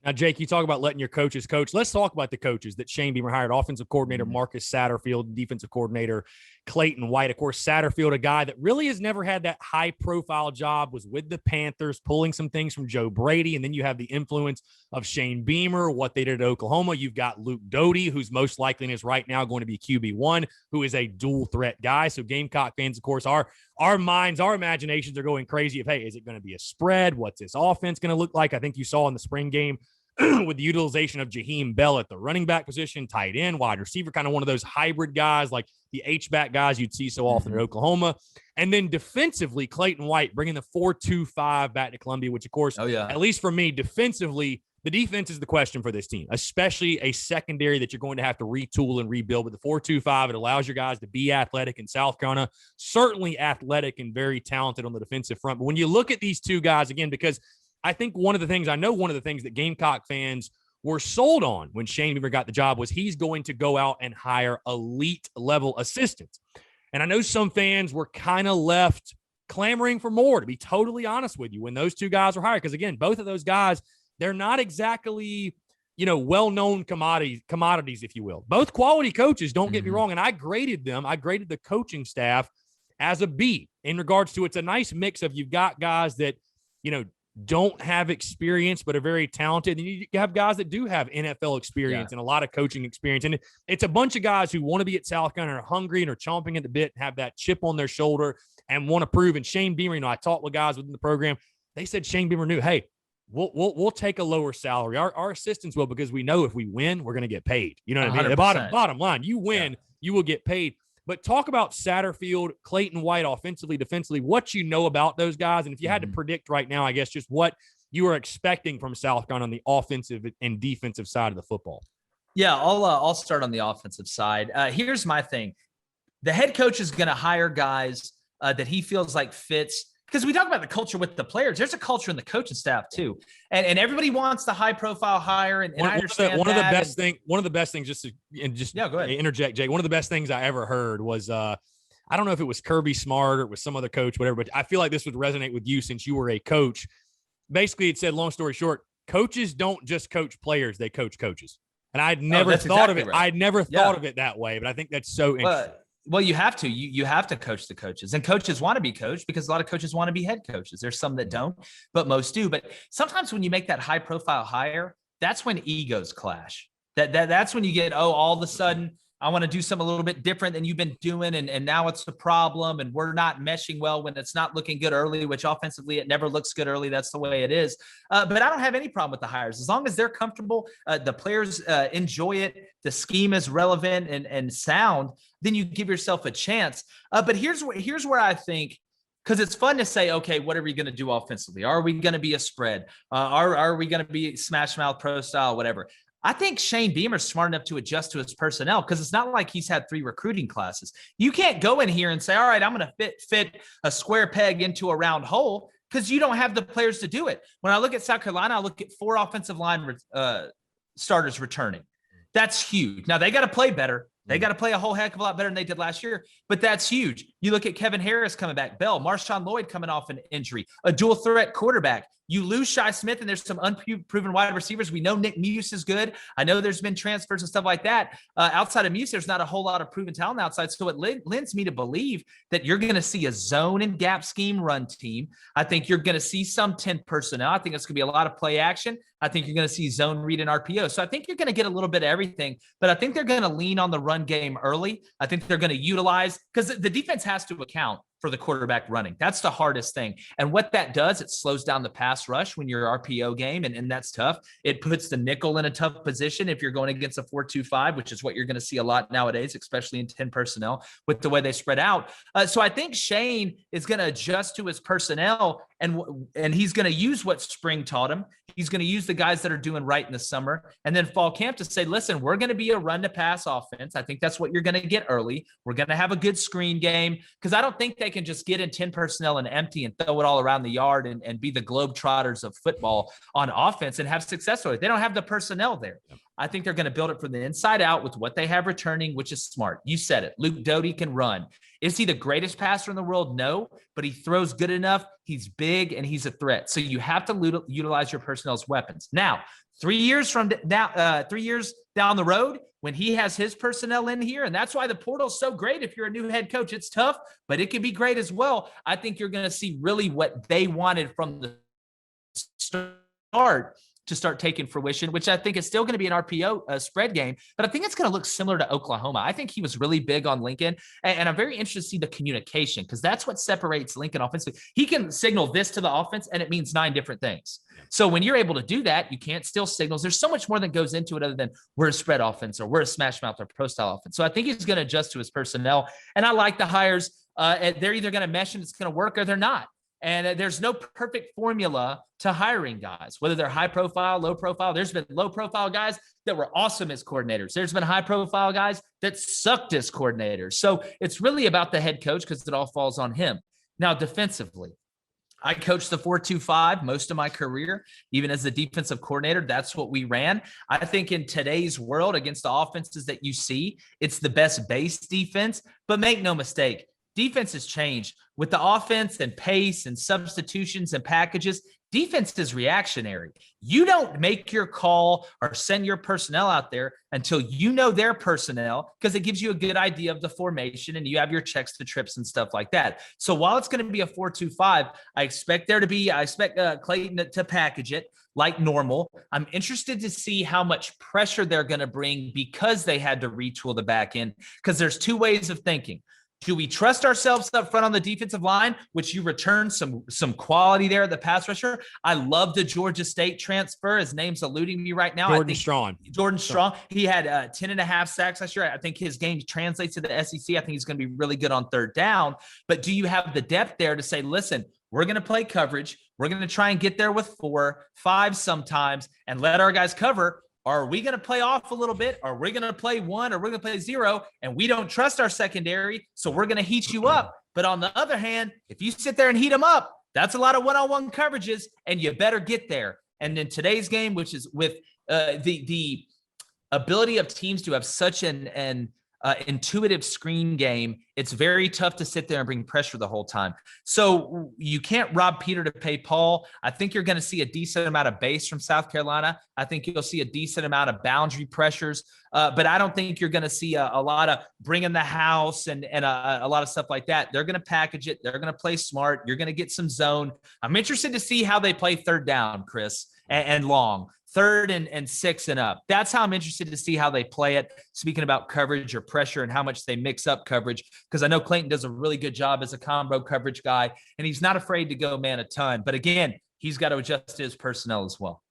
Now, Jake, you talk about letting your coaches coach. Let's talk about the coaches that Shane Beamer hired. Offensive coordinator Marcus Satterfield, defensive coordinator Clayton White. Of course, Satterfield, a guy that really has never had that high-profile job, was with the Panthers, pulling some things from Joe Brady. And then you have the influence of Shane Beamer, what they did at Oklahoma. You've got Luke Doty, who's most likely and is right now going to be QB1, who is a dual-threat guy. So Gamecock fans, of course, our minds, our imaginations are going crazy of, hey, is it going to be a spread? What's this offense going to look like? I think you saw in the spring game with the utilization of Jaheim Bell at the running back position, tight end, wide receiver, kind of one of those hybrid guys like the H-back guys you'd see so often at Oklahoma. And then defensively, Clayton White bringing the 4-2-5 back to Columbia, which, of course, at least for me, defensively, the defense is the question for this team, especially a secondary that you're going to have to retool and rebuild. But the 4-2-5, it allows your guys to be athletic in South Carolina, certainly athletic and very talented on the defensive front. But when you look at these two guys, again, because I think one of the things that Gamecock fans were sold on when Shane Beamer got the job was he's going to go out and hire elite level assistants. And I know some fans were kind of left clamoring for more, to be totally honest with you, when those two guys were hired. Because again, both of those guys, they're not exactly, well-known commodities, if you will. Both quality coaches, don't get me wrong. And I graded them. I graded the coaching staff as a B in regards to it's a nice mix of you've got guys that, don't have experience but are very talented. And you have guys that do have NFL experience and a lot of coaching experience. And it's a bunch of guys who want to be at South Carolina, are hungry and are chomping at the bit and have that chip on their shoulder and want to prove. And Shane Beamer, I talked with guys within the program. They said Shane Beamer knew, hey, we'll take a lower salary. Our assistants will, because we know if we win, we're going to get paid. You know what I mean? The bottom line, you win, you will get paid. But talk about Satterfield, Clayton White, offensively, defensively, what you know about those guys. And if you had to predict right now, I guess just what you are expecting from South Carolina on the offensive and defensive side of the football. Yeah, I'll start on the offensive side. Here's my thing. The head coach is going to hire guys that he feels like fits. Because we talk about the culture with the players, there's a culture in the coaching staff too, and everybody wants the high profile hire. And I understand one of the best things, just go ahead. Interject, Jake. One of the best things I ever heard was I don't know if it was Kirby Smart or it was some other coach, whatever, but I feel like this would resonate with you since you were a coach. Basically, it said, long story short, coaches don't just coach players; they coach coaches. And I'd never thought of it. Right. I'd never thought of it that way, but I think that's so interesting. Well, you have to. You have to coach the coaches, and coaches want to be coached because a lot of coaches want to be head coaches. There's some that don't, but most do. But sometimes when you make that high profile hire, that's when egos clash. That's when you get, all of a sudden, I want to do something a little bit different than you've been doing. And now it's a problem and we're not meshing well when it's not looking good early, which offensively, it never looks good early. That's the way it is. But I don't have any problem with the hires. As long as they're comfortable, the players enjoy it, the scheme is relevant and sound, then you give yourself a chance. But here's where I think, because it's fun to say, okay, what are we going to do offensively? Are we going to be a spread? Are we going to be smash mouth pro style, whatever? I think Shane Beamer's smart enough to adjust to his personnel because it's not like he's had 3 recruiting classes. You can't go in here and say, all right, I'm going to fit a square peg into a round hole because you don't have the players to do it. When I look at South Carolina, I look at 4 offensive line starters returning. That's huge. Now, they got to play better. They got to play a whole heck of a lot better than they did last year, but that's huge. You look at Kevin Harris coming back, Bell, Marshawn Lloyd coming off an injury, a dual threat quarterback. You lose Shi Smith, and there's some unproven wide receivers. We know Nick Muse is good. I know there's been transfers and stuff like that. Outside of Muse, there's not a whole lot of proven talent outside. So it lends me to believe that you're going to see a zone and gap scheme run team. I think you're going to see some 10 personnel. I think it's going to be a lot of play action. I think you're going to see zone read and RPO. So I think you're going to get a little bit of everything, but I think they're going to lean on the run game early. I think they're going to utilize, because the defense has to account for the quarterback running. That's the hardest thing. And what that does, it slows down the pass rush when you're RPO game, and that's tough. It puts the nickel in a tough position if you're going against a 4-2-5, which is what you're going to see a lot nowadays, especially in 10 personnel with the way they spread out. So I think Shane is going to adjust to his personnel, and he's going to use what spring taught him. He's going to use the guys that are doing right in the summer, and then fall camp to say, listen, we're going to be a run to pass offense. I think that's what you're going to get early. We're going to have a good screen game, because I don't think they can just get in 10 personnel and empty and throw it all around the yard and be the Globetrotters of football on offense and have success with it. They don't have the personnel there. I think they're going to build it from the inside out with what they have returning, which is smart. You said it. Luke Doty can run. Is he the greatest passer in the world? No, but he throws good enough He's big and he's a threat. So you have to utilize your personnel as weapons. Now, 3 years from now, 3 years down the road, when he has his personnel in here, and that's why the portal is so great. If you're a new head coach, it's tough, but it can be great as well. I think you're going to see really what they wanted from the start to start taking fruition, which I think is still going to be an RPO spread game, but I think it's going to look similar to Oklahoma. I think he was really big on Lincoln, and I'm very interested to see the communication, because that's what separates Lincoln offensively. He can signal this to the offense, and it means 9 different things. So when you're able to do that, you can't steal signals. There's so much more that goes into it other than we're a spread offense or we're a smash mouth or pro style offense. So I think he's going to adjust to his personnel, and I like the hires. They're either going to mesh and it's going to work, or they're not. And there's no perfect formula to hiring guys, whether they're high profile, low profile. There's been low profile guys that were awesome as coordinators. There's been high profile guys that sucked as coordinators. So it's really about the head coach, because it all falls on him. Now, defensively, I coached the 4-2-5 most of my career, even as the defensive coordinator. That's what we ran. I think in today's world, against the offenses that you see, it's the best base defense. But make no mistake, defense has changed with the offense and pace and substitutions and packages. Defense is reactionary. You don't make your call or send your personnel out there until you know their personnel, because it gives you a good idea of the formation and you have your checks to trips and stuff like that. So while it's going to be a 4-2-5, I expect Clayton to package it like normal. I'm interested to see how much pressure they're going to bring, because they had to retool the back end, because there's 2 ways of thinking. Do we trust ourselves up front on the defensive line, which you return some quality there at the pass rusher? I love the Georgia State transfer. His name's eluding me right now. Jordan Strong. He had 10.5 sacks last year. I think his game translates to the SEC. I think he's going to be really good on third down. But do you have the depth there to say, listen, we're going to play coverage. We're going to try and get there with 4, 5 sometimes and let our guys cover. Or are we going to play off a little bit? Or are we going to play 1? Or we're going to play 0? And we don't trust our secondary, so we're going to heat you up. But on the other hand, if you sit there and heat them up, that's a lot of one-on-one coverages, and you better get there. And in today's game, which is with the ability of teams to have such an intuitive screen game, it's very tough to sit there and bring pressure the whole time. So you can't rob Peter to pay Paul. I think you're going to see a decent amount of base from South Carolina. I think you'll see a decent amount of boundary pressures, but I don't think you're going to see a lot of bringing the house and a lot of stuff like that. They're going to package it. They're going to play smart. You're going to get some zone. I'm interested to see how they play third down, Chris, and long. 3rd and 6 and up. That's how I'm interested to see how they play it. Speaking about coverage or pressure and how much they mix up coverage, because I know Clayton does a really good job as a combo coverage guy, and he's not afraid to go man a ton. But again, he's got to adjust his personnel as well.